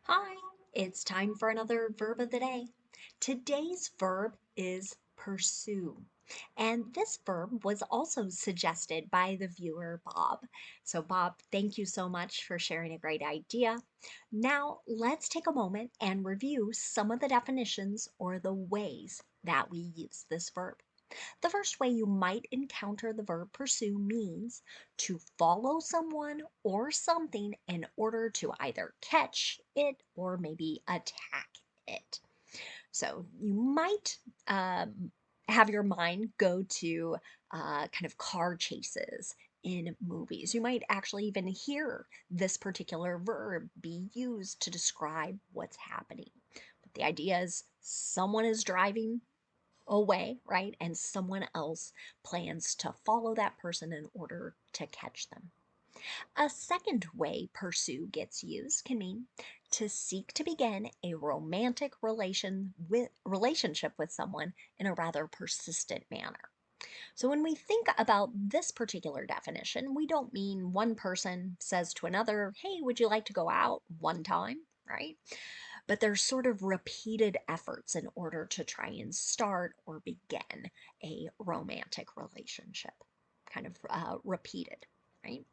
Hi, it's time for another verb of the day. Today's verb is pursue. And this verb was also suggested by the viewer Bob. So, Bob, thank you so much for sharing a great idea. Now, let's take a moment and review some of the definitions or the ways that we use this verb. The first way you might encounter the verb pursue means to follow someone or something in order to either catch it or maybe attack it. So you might have your mind go to kind of car chases in movies. You might actually even hear this particular verb be used to describe what's happening. But the idea is someone is driving away, right? And someone else plans to follow that person in order to catch them. A second way pursue gets used can mean to seek to begin a romantic relationship with someone in a rather persistent manner. So when we think about this particular definition, we don't mean one person says to another, "Hey, would you like to go out one time?" right? But there's sort of repeated efforts in order to try and start or begin a romantic relationship, kind of repeated, right?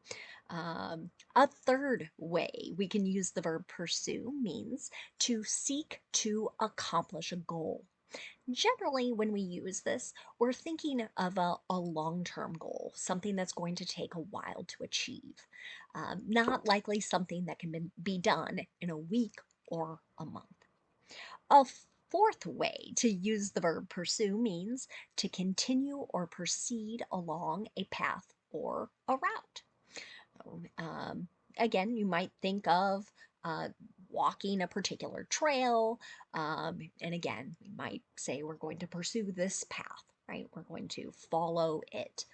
A third way we can use the verb pursue means to seek to accomplish a goal. Generally, when we use this, we're thinking of a long term goal, something that's going to take a while to achieve, not likely something that can be done in a week or a month. A fourth way to use the verb pursue means to continue or proceed along a path or a route. So, again, you might think of uh, walking a particular trail. And again, we might say we're going to pursue this path, right? We're going to follow it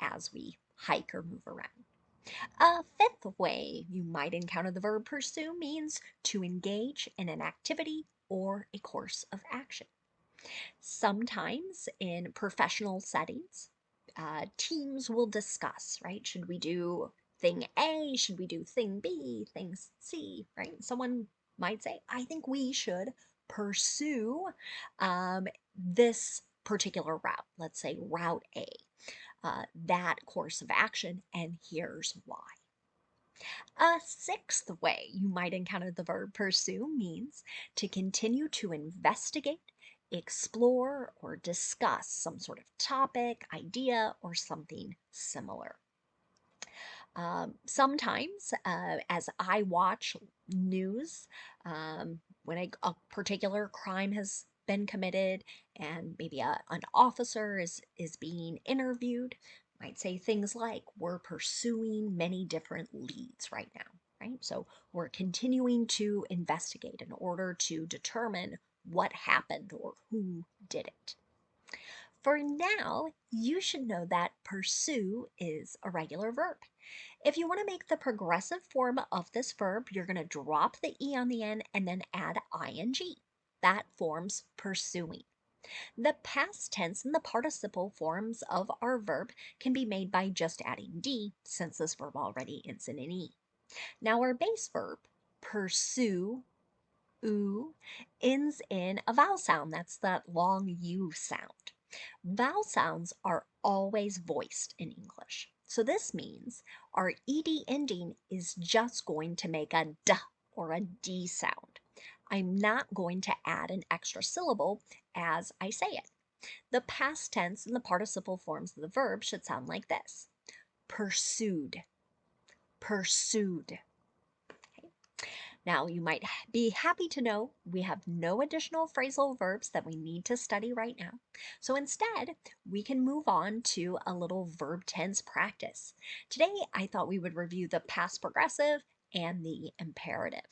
as we hike or move around. A fifth way you might encounter the verb pursue means to engage in an activity or a course of action. Sometimes in professional settings, teams will discuss, right? Should we do thing A? Should we do thing B? Thing C, right? Someone might say, I think we should pursue this particular route. Let's say route A, that course of action, and here's why. A sixth way you might encounter the verb pursue means to continue to investigate, explore, or discuss some sort of topic, idea, or something similar. Sometimes, as I watch news, when a particular crime has been committed and maybe an officer is being interviewed, might say things like, "We're pursuing many different leads right now," right? So we're continuing to investigate in order to determine what happened or who did it. For now, you should know that pursue is a regular verb. If you want to make the progressive form of this verb, you're going to drop the E on the end and then add ing. That forms pursuing. The past tense and the participle forms of our verb can be made by just adding D, since this verb already ends in an E. Now our base verb, pursue, oo, ends in a vowel sound. That's that long U sound. Vowel sounds are always voiced in English. So this means our ed ending is just going to make a d or a d sound. I'm not going to add an extra syllable as I say it. The past tense and the participle forms of the verb should sound like this: pursued, pursued. Now, you might be happy to know we have no additional phrasal verbs that we need to study right now. So instead, we can move on to a little verb tense practice. Today, I thought we would review the past progressive and the imperative.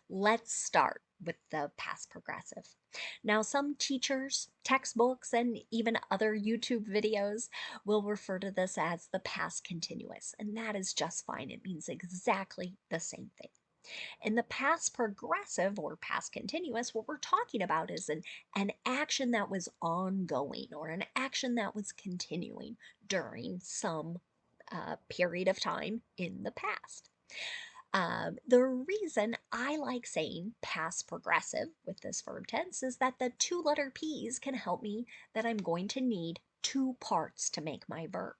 Let's start with the past progressive. Now, some teachers, textbooks, and even other YouTube videos will refer to this as the past continuous, and that is just fine. It means exactly the same thing. In the past progressive or past continuous, what we're talking about is an action that was ongoing or an action that was continuing during some period of time in the past. The reason I like saying past progressive with this verb tense is that the two-letter P's can help me that I'm going to need two parts to make my verb.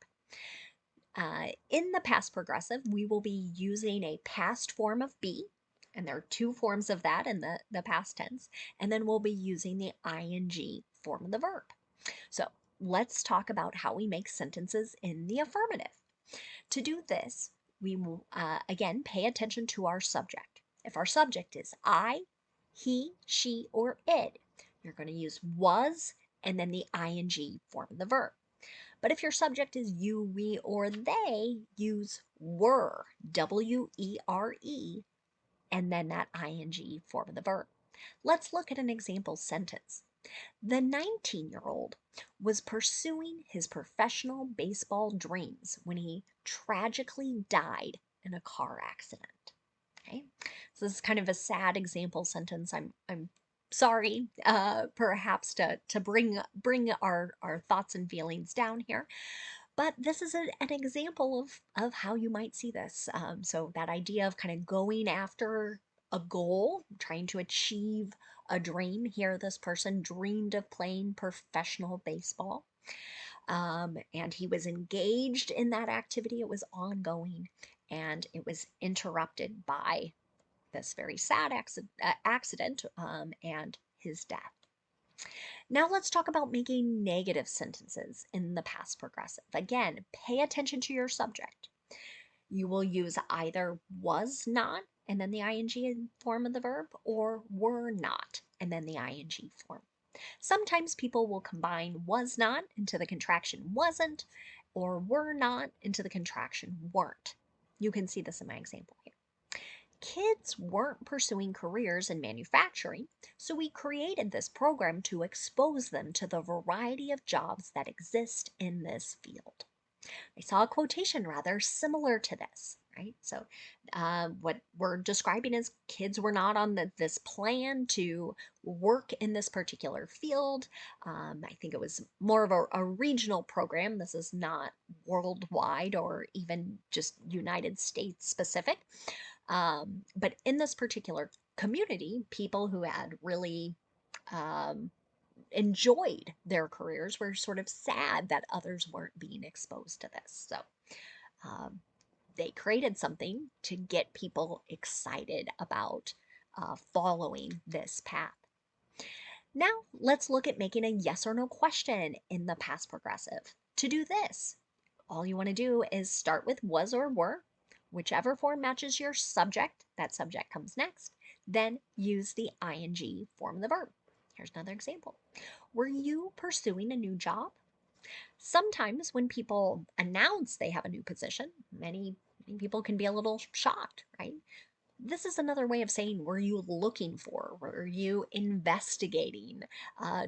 In the past progressive, we will be using a past form of be, and there are two forms of that in the past tense, and then we'll be using the ing form of the verb. So let's talk about how we make sentences in the affirmative. To do this, we will again pay attention to our subject. If our subject is I, he, she, or it, you're going to use was and then the ing form of the verb. But if your subject is you, we, or they, use were, W-E-R-E, and then that ing form of the verb. Let's look at an example sentence. The 19-year-old was pursuing his professional baseball dreams when he tragically died in a car accident. Okay, so this is kind of a sad example sentence. I'm sorry, perhaps to bring our thoughts and feelings down here, but this is an example of how you might see this. So that idea of kind of going after a goal, trying to achieve a dream. Here, this person dreamed of playing professional baseball. And he was engaged in that activity. It was ongoing, and it was interrupted by this very sad accident and his death. Now let's talk about making negative sentences in the past progressive. Again, pay attention to your subject. You will use either was not and then the ing form of the verb, or were not and then the ing form. Sometimes people will combine was not into the contraction wasn't, or were not into the contraction weren't. You can see this in my example here. Kids weren't pursuing careers in manufacturing, so we created this program to expose them to the variety of jobs that exist in this field. I saw a quotation rather similar to this, right? So, what we're describing is kids were not on this plan to work in this particular field. I think it was more of a regional program. This is not worldwide or even just United States specific. But in this particular community, people who had really um, enjoyed their careers were sort of sad that others weren't being exposed to this. So um, they created something to get people excited about following this path. Now let's look at making a yes or no question in the past progressive. To do this, all you want to do is start with was or were, whichever form matches your subject, that subject comes next, then use the ing form of the verb. Here's another example. Were you pursuing a new job? Sometimes when people announce they have a new position, many people can be a little shocked, right? This is another way of saying, were you looking for? Were you investigating,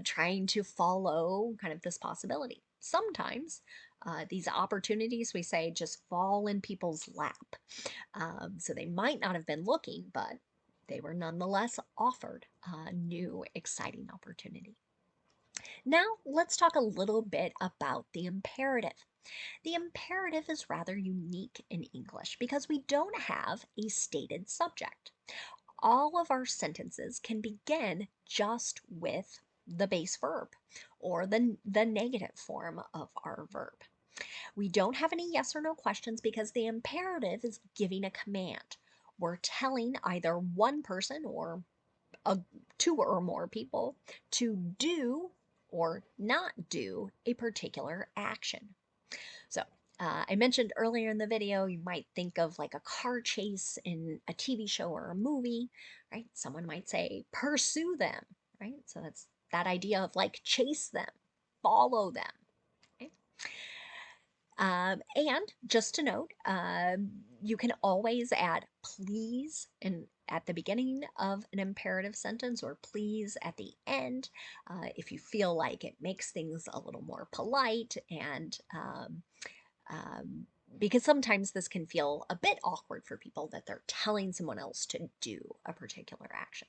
trying to follow kind of this possibility? Sometimes these opportunities, we say, just fall in people's lap. So they might not have been looking, but they were nonetheless offered a new, exciting opportunity. Now, let's talk a little bit about the imperative. The imperative is rather unique in English because we don't have a stated subject. All of our sentences can begin just with the base verb or the negative form of our verb. We don't have any yes or no questions because the imperative is giving a command. We're telling either one person or two or more people to do or not do a particular action. So I mentioned earlier in the video, you might think of like a car chase in a TV show or a movie, right? Someone might say, pursue them, right? So that's that idea of like chase them, follow them. Okay? And just to note, you can always add please at the beginning of an imperative sentence or please at the end if you feel like it makes things a little more polite and um, because sometimes this can feel a bit awkward for people that they're telling someone else to do a particular action.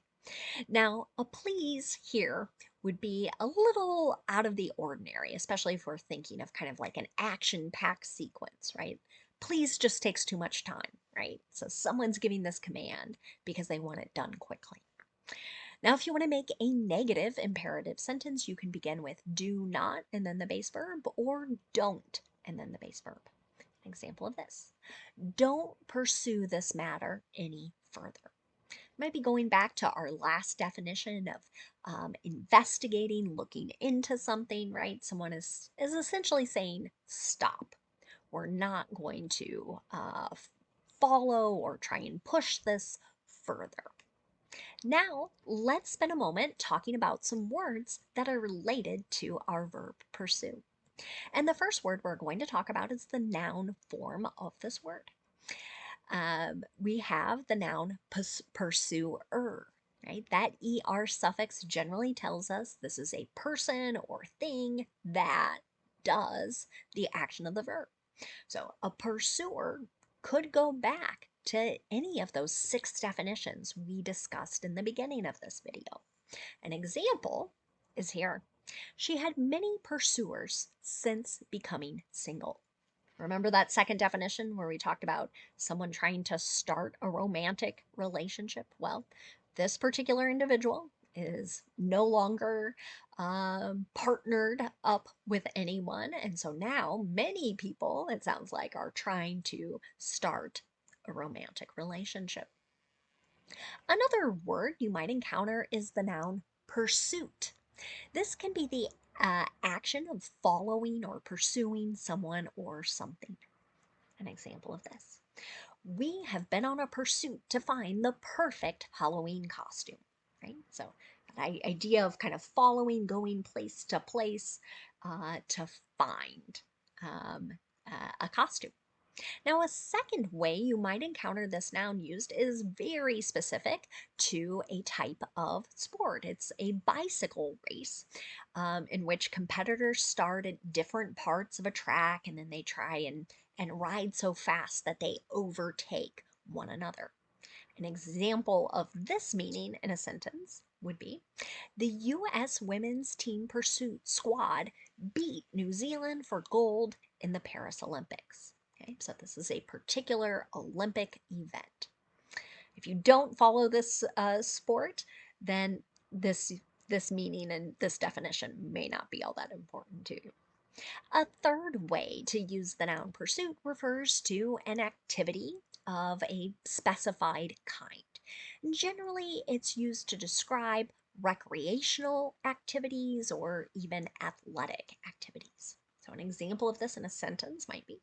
Now, a please here would be a little out of the ordinary, especially if we're thinking of kind of like an action-packed sequence, right? Please just takes too much time, right? So someone's giving this command because they want it done quickly. Now, if you want to make a negative imperative sentence, you can begin with do not and then the base verb, or don't and then the base verb. An example of this: don't pursue this matter any further. Might be going back to our last definition of investigating, looking into something, right? Someone is essentially saying, stop. We're not going to follow or try and push this further. Now, let's spend a moment talking about some words that are related to our verb pursue. And the first word we're going to talk about is the noun form of this word. We have the noun pursuer, right? That er suffix generally tells us this is a person or thing that does the action of the verb. So a pursuer could go back to any of those 6 definitions we discussed in the beginning of this video. An example is here. She had many pursuers since becoming single. Remember that second definition where we talked about someone trying to start a romantic relationship? Well, this particular individual is no longer partnered up with anyone. And so now many people, it sounds like, are trying to start a romantic relationship. Another word you might encounter is the noun pursuit. This can be the action of following or pursuing someone or something. An example of this: we have been on a pursuit to find the perfect Halloween costume, right? So, the idea of kind of following, going place to find um, a costume. Now, a second way you might encounter this noun used is very specific to a type of sport. It's a bicycle race in which competitors start at different parts of a track and then they try and ride so fast that they overtake one another. An example of this meaning in a sentence would be: the U.S. women's team pursuit squad beat New Zealand for gold in the Paris Olympics. Okay, so this is a particular Olympic event. If you don't follow this sport, then this meaning and this definition may not be all that important to you. A third way to use the noun pursuit refers to an activity of a specified kind. Generally, it's used to describe recreational activities or even athletic activities. So, an example of this in a sentence might be: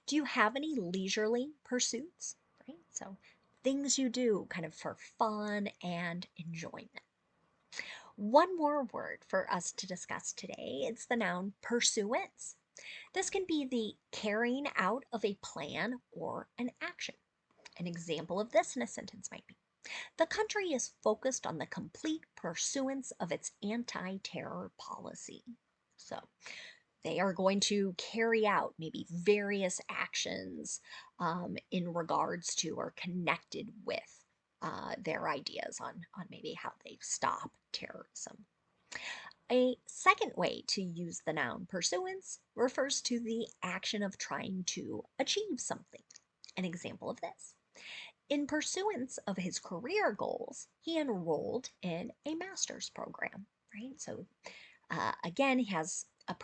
do you have any leisurely pursuits? Right? So, things you do kind of for fun and enjoyment. One more word for us to discuss today. It's the noun pursuance. This can be the carrying out of a plan or an action. An example of this in a sentence might be: the country is focused on the complete pursuance of its anti-terror policy. So they are going to carry out maybe various actions in regards to or connected with their ideas on maybe how they stop terrorism. A second way to use the noun pursuance refers to the action of trying to achieve something. An example of this: in pursuance of his career goals, he enrolled in a master's program, right? So again, he has a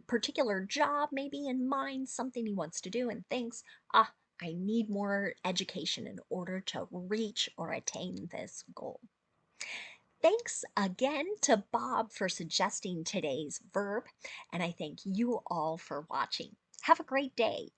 particular job maybe in mind, something he wants to do, and thinks, I need more education in order to reach or attain this goal. Thanks again to Bob for suggesting today's verb, and I thank you all for watching. Have a great day.